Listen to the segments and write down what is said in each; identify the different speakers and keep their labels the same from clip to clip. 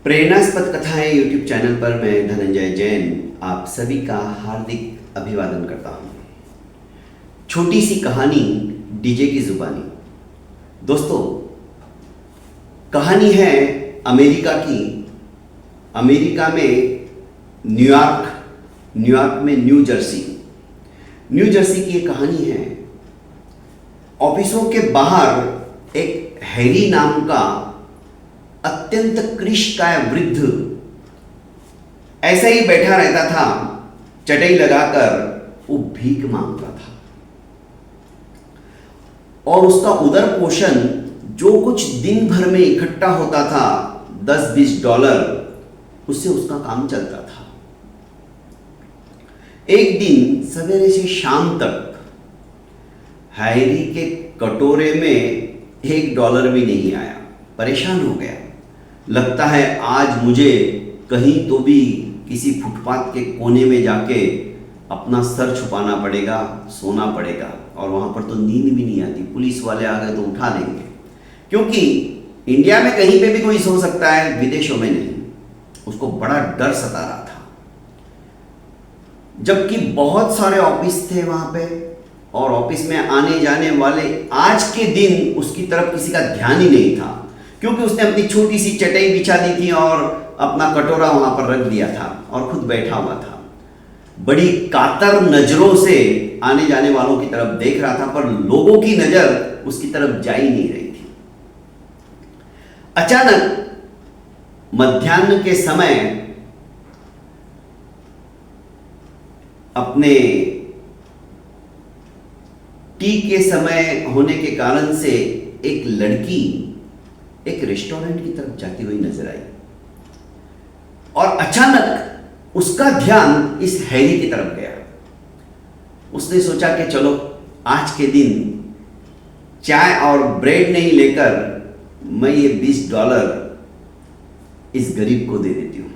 Speaker 1: प्रेरणास्पद कथाएं YouTube channel पर मैं धनंजय जैन आप सभी का हार्दिक अभिवादन करता हूं। छोटी सी कहानी डीजे की जुबानी। दोस्तों, कहानी है अमेरिका की। अमेरिका में न्यूयॉर्क में न्यू जर्सी की ये कहानी है। ऑफिसों के बाहर एक हैरी नाम का अत्यंत कृशकाय वृद्ध ऐसे ही बैठा रहता था, चटाई लगाकर वो भीख मांगता था और उसका उदर पोषण जो कुछ दिन भर में इकट्ठा होता था, $10-20, उससे उसका काम चलता था। एक दिन सवेरे से शाम तक हैरी के कटोरे में $1 भी नहीं आया। परेशान हो गया। लगता है आज मुझे कहीं तो भी किसी फुटपाथ के कोने में जाके अपना सर छुपाना पड़ेगा, सोना पड़ेगा। और वहाँ पर तो नींद भी नहीं आती। पुलिस वाले आ गए तो उठा लेंगे, क्योंकि इंडिया में कहीं पे भी कोई सो सकता है, विदेशों में नहीं। उसको बड़ा डर सता रहा था, जबकि बहुत सारे ऑफिस थे वहाँ पे और ऑफिस में आने जाने वाले। आज के दिन उसकी तरफ किसी का ध्यान ही नहीं था, क्योंकि उसने अपनी छोटी सी चटाई बिछा दी थी और अपना कटोरा वहां पर रख दिया था और खुद बैठा हुआ था। बड़ी कातर नजरों से आने जाने वालों की तरफ देख रहा था, पर लोगों की नजर उसकी तरफ जा ही नहीं रही थी। अचानक मध्याह्न के समय अपने टी के समय होने के कारण से एक लड़की एक रेस्टोरेंट की तरफ जाती हुई नजर आई और अचानक उसका ध्यान इस हैरी की तरफ गया। उसने सोचा कि चलो आज के दिन चाय और ब्रेड नहीं लेकर मैं ये $20 इस गरीब को दे देती हूं।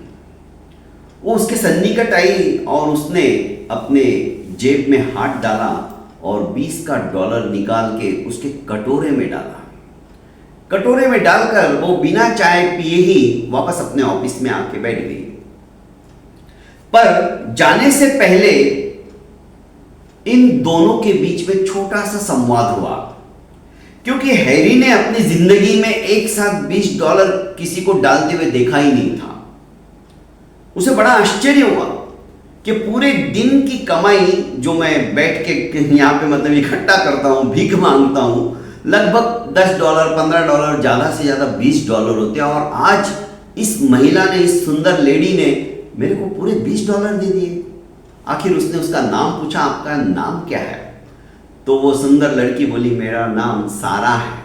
Speaker 1: वो उसके सन्निकट आई और उसने अपने जेब में हाथ डाला और $20 निकाल के उसके कटोरे में डाला। कटोरे में डालकर वो बिना चाय पिए ही वापस अपने ऑफिस में आके बैठ गई। पर जाने से पहले इन दोनों के बीच में छोटा सा संवाद हुआ, क्योंकि हैरी ने अपनी जिंदगी में एक साथ $20 किसी को डालते हुए देखा ही नहीं था। उसे बड़ा आश्चर्य हुआ कि पूरे दिन की कमाई जो मैं बैठ के यहां पे मतलब इकट्ठा करता हूं, भीख मांगता हूं, लगभग $10, $15, ज्यादा से ज्यादा $20 होते हैं। और आज इस महिला ने, इस सुंदर लेडी ने मेरे को पूरे $20 दे दिए। आखिर उसने उसका नाम पूछा, आपका नाम क्या है? तो वो सुंदर लड़की बोली, मेरा नाम सारा है।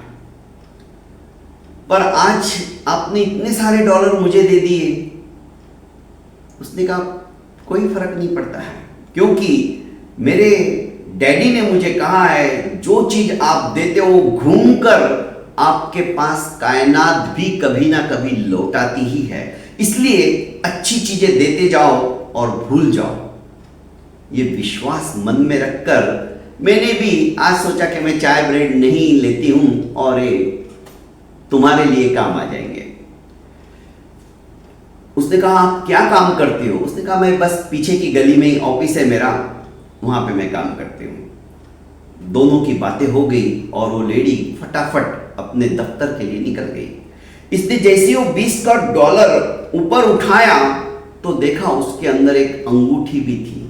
Speaker 1: पर आज आपने इतने सारे डॉलर मुझे दे दिए। उसने कहा कोई फर्क नहीं पड़ता है, क्योंकि मेरे डैडी ने मुझे कहा है जो चीज आप देते हो घूमकर आपके पास कायनात भी कभी ना कभी लौटाती ही है। इसलिए अच्छी चीजें देते जाओ और भूल जाओ। ये विश्वास मन में रखकर मैंने भी आज सोचा कि मैं चाय ब्रेड नहीं लेती हूं और ये तुम्हारे लिए काम आ जाएंगे। उसने कहा आप क्या काम करती हो? उसने कहा मैं बस पीछे की गली में ही ऑफिस है मेरा, वहां पे मैं काम करती हूं। दोनों की बातें हो गई और वो लेडी फटाफट अपने दफ्तर के लिए निकल गई। इसने जैसे वो $20 ऊपर उठाया तो देखा उसके अंदर एक अंगूठी भी थी।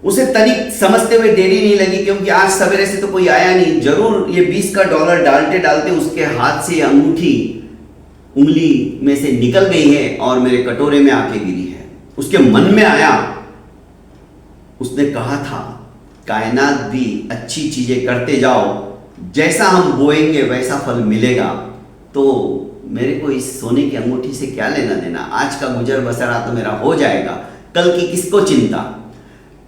Speaker 1: उसे तनिक समझते हुए देरी नहीं लगी, क्योंकि आज सवेरे से तो कोई आया नहीं। जरूर ये $20 डालते डालते उसके हाथ से अंगूठी उंगली में से निकल गई है और मेरे कटोरे में आके गिरी है। उसके मन में आया, उसने कहा था कायनात भी अच्छी चीजें करते जाओ, जैसा हम बोएंगे वैसा फल मिलेगा। तो मेरे को इस सोने की अंगूठी से क्या लेना देना? आज का गुजर बसरा तो मेरा हो जाएगा, कल की किसको चिंता।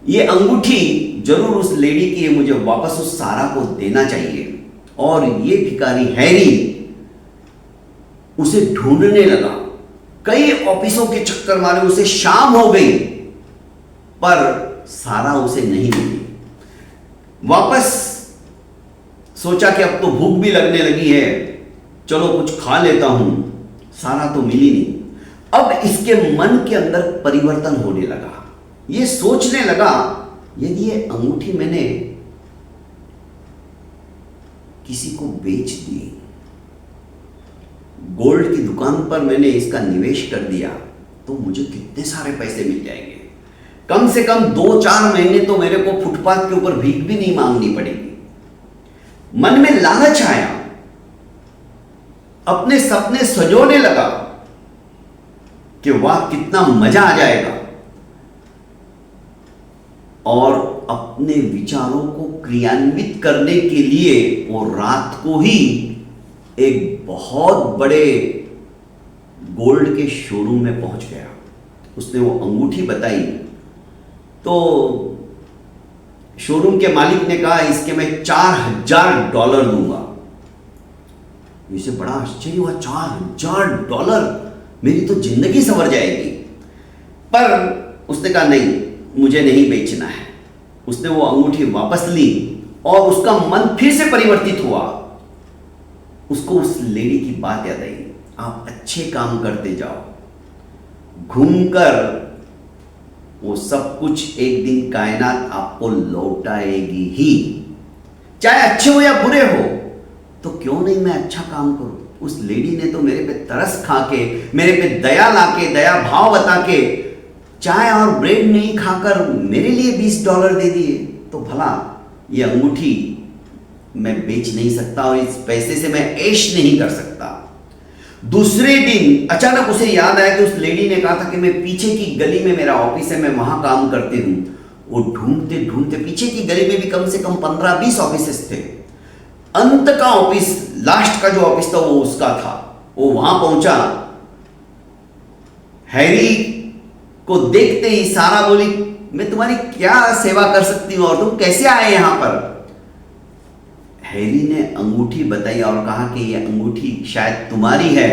Speaker 1: ये अंगूठी जरूर उस लेडी की है, मुझे वापस उस सारा को देना चाहिए। और ये भिखारी हैरी उसे ढूंढने लगा। कई ऑफिसों के चक्कर मारे, उसे शाम हो गई पर सारा उसे नहीं मिली। वापस सोचा कि अब तो भूख भी लगने लगी है, चलो कुछ खा लेता हूं। सारा तो मिली नहीं। अब इसके मन के अंदर परिवर्तन होने लगा। ये सोचने लगा, यदि ये अंगूठी मैंने किसी को बेच दी, गोल्ड की दुकान पर मैंने इसका निवेश कर दिया, तो मुझे कितने सारे पैसे मिल जाएंगे। कम से कम 2-4 महीने तो मेरे को फुटपाथ के ऊपर भीख भी नहीं मांगनी पड़ेगी। मन में लालच आया, अपने सपने सजोने लगा कि वाह कितना मजा आ जाएगा, और अपने विचारों को क्रियान्वित करने के लिए वो रात को ही एक बहुत बड़े गोल्ड के शोरूम में पहुंच गया। उसने वो अंगूठी बताई तो शोरूम के मालिक ने कहा, इसके मैं $4000 दूंगा। इसे बड़ा आश्चर्य हुआ, $4000, मेरी तो जिंदगी संवर जाएगी। पर उसने कहा नहीं, मुझे नहीं बेचना है। उसने वो अंगूठी वापस ली और उसका मन फिर से परिवर्तित हुआ। उसको उस लेडी की बात याद आई, आप अच्छे काम करते जाओ, घूमकर वो सब कुछ एक दिन कायनात आपको लौटाएगी ही। चाहे अच्छे हो या बुरे हो, तो क्यों नहीं मैं अच्छा काम करूं। उस लेडी ने तो मेरे पे तरस खा के, मेरे पे दया लाके, दया भाव बता के चाय और ब्रेड नहीं खाकर मेरे लिए $20 दे दिए। तो भला ये अंगूठी मैं बेच नहीं सकता और इस पैसे से मैं ऐश नहीं कर सकता। दूसरे दिन अचानक उसे याद आया कि उस लेडी ने कहा था कि मैं पीछे की गली में, मेरा ऑफिस है, मैं वहां काम करती हूं। वो ढूंढते ढूंढते पीछे की गली में भी कम से कम 15-20 ऑफिसेस थे। अंत का ऑफिस, लास्ट का जो ऑफिस था वो उसका था। वो वहां पहुंचा। हैरी को देखते ही सारा बोली, मैं तुम्हारी क्या सेवा कर सकती हूं और तुम कैसे आए यहां पर। हैरी ने अंगूठी बताई और कहा कि ये अंगूठी शायद तुम्हारी है।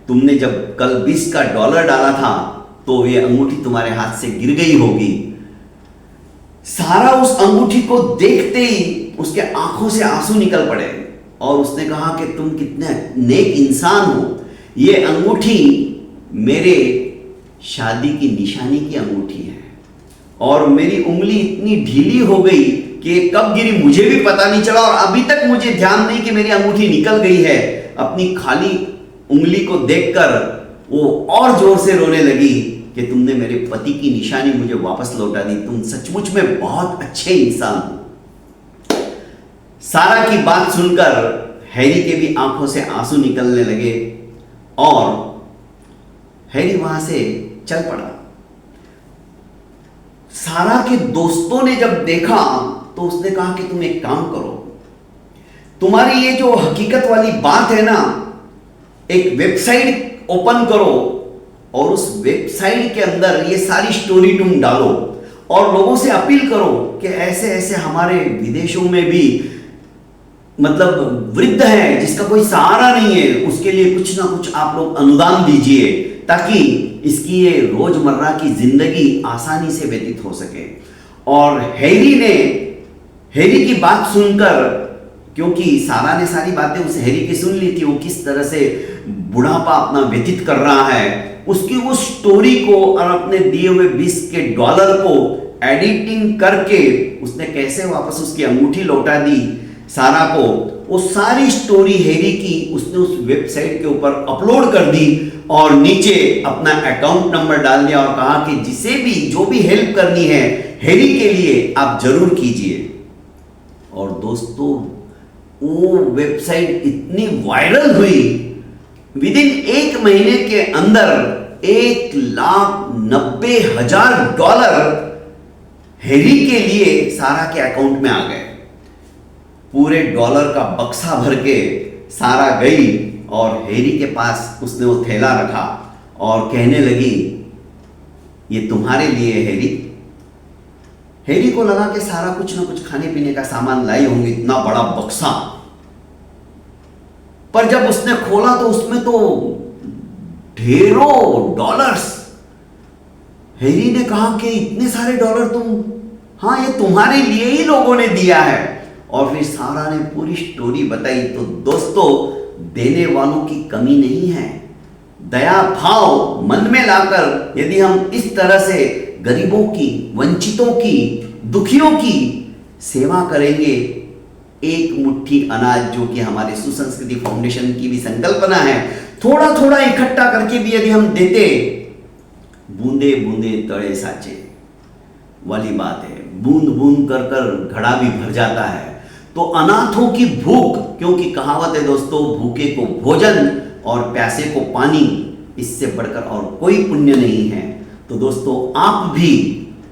Speaker 1: तुमने जब कल $20 का डाला था तो ये अंगूठी तुम्हारे हाथ से गिर गई होगी। सारा उस अंगूठी को देखते ही उसके आंखों से आंसू निकल पड़े और उसने कहा कि तुम कितने नेक इंसान हो। ये अंगूठी मेरे शादी की निशानी की अंगूठी है और मेरी उंगली इतनी ढीली हो गई कि कब गिरी मुझे भी पता नहीं चला और अभी तक मुझे ध्यान नहीं कि मेरी अंगूठी निकल गई है। अपनी खाली उंगली को देखकर वो और जोर से रोने लगी कि तुमने मेरे पति की निशानी मुझे वापस लौटा दी। तुम सचमुच में बहुत अच्छे इंसान हो। सारा की बात सुनकर हैरी के भी आंखों से आंसू निकलने लगे और हैरी वहां से चल पड़ा। सारा के दोस्तों ने जब देखा तो उसने कहा कि तुम एक काम करो, तुम्हारी ये जो हकीकत वाली बात है ना, एक वेबसाइट ओपन करो और उस वेबसाइट के अंदर ये सारी स्टोरी तुम डालो और लोगों से अपील करो कि ऐसे ऐसे हमारे विदेशों में भी मतलब वृद्ध है जिसका कोई सहारा नहीं है, उसके लिए कुछ ना कुछ आप लोग अनुदान दीजिए ताकि इसकी ये रोजमर्रा की जिंदगी आसानी से व्यतीत हो सके। और हैरी की बात सुनकर, क्योंकि सारा ने सारी बातें उस हैरी की सुन ली थी, वो किस तरह से बुढ़ापा अपना व्यतीत कर रहा है, उसकी उस स्टोरी को और अपने दिए हुए $20 को एडिटिंग करके उसने कैसे वापस उसकी अंगूठी लौटा दी सारा को, वो सारी स्टोरी हैरी की उसने उस वेबसाइट के ऊपर अपलोड कर दी और नीचे अपना अकाउंट नंबर डाल दिया और कहा कि जिसे भी जो भी हेल्प करनी है हैरी के लिए आप जरूर कीजिए। और दोस्तों वो वेबसाइट इतनी वायरल हुई, विदिन 1 महीने के अंदर $1,90,000 हैरी के लिए सारा के अकाउंट में आ गए। पूरे डॉलर का बक्सा भर के सारा गई और हैरी के पास उसने वो थैला रखा और कहने लगी, ये तुम्हारे लिए है हैरी। हैरी को लगा कि सारा कुछ ना कुछ खाने पीने का सामान लाई होंगी, इतना बड़ा बक्सा। पर जब उसने खोला तो उसमें तो ढेरों डॉलर्स। हैरी ने कहा कि इतने सारे डॉलर तुम, हाँ ये तुम्हारे लिए ही लोगों ने दिया है। और फिर सारा ने पूरी स्टोरी बताई। तो दोस्तों देने वालों की कमी नहीं है, दया भाव मन में लाकर यदि हम इस तरह से गरीबों की, वंचितों की, दुखियों की सेवा करेंगे, एक मुट्ठी अनाज जो कि हमारे सुसंस्कृति फाउंडेशन की भी संकल्पना है, थोड़ा थोड़ा इकट्ठा करके भी यदि हम देते, बूंदे बूंदे तड़े साचे वाली बात है, बूंद बूंद कर कर घड़ा भी भर जाता है। तो अनाथों की भूख, क्योंकि कहावत है दोस्तों, भूखे को भोजन और प्यासे को पानी, इससे बढ़कर और कोई पुण्य नहीं है। तो दोस्तों आप भी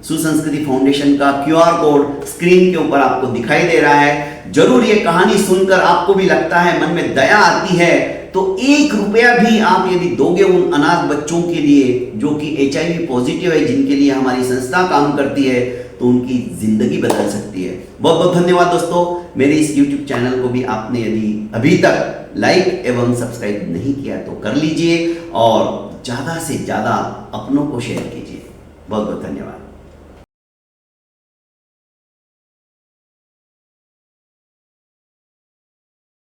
Speaker 1: सुसंस्कृति फाउंडेशन का क्यूआर कोड स्क्रीन के ऊपर आपको दिखाई दे रहा है, जरूर ये कहानी सुनकर आपको भी लगता है, मन में दया आती है, तो 1 रुपया भी आप यदि दोगे उन अनाथ बच्चों के लिए जो कि HIV पॉजिटिव है, जिनके लिए हमारी संस्था काम करती है, तो उनकी जिंदगी बदल सकती है। बहुत बहुत धन्यवाद दोस्तों। मेरे इस YouTube चैनल को भी आपने यदि अभी तक लाइक एवं सब्सक्राइब नहीं किया तो कर लीजिए और ज़्यादा से ज़्यादा अपनों को शेयर कीजिए। बहुत बहुत धन्यवाद।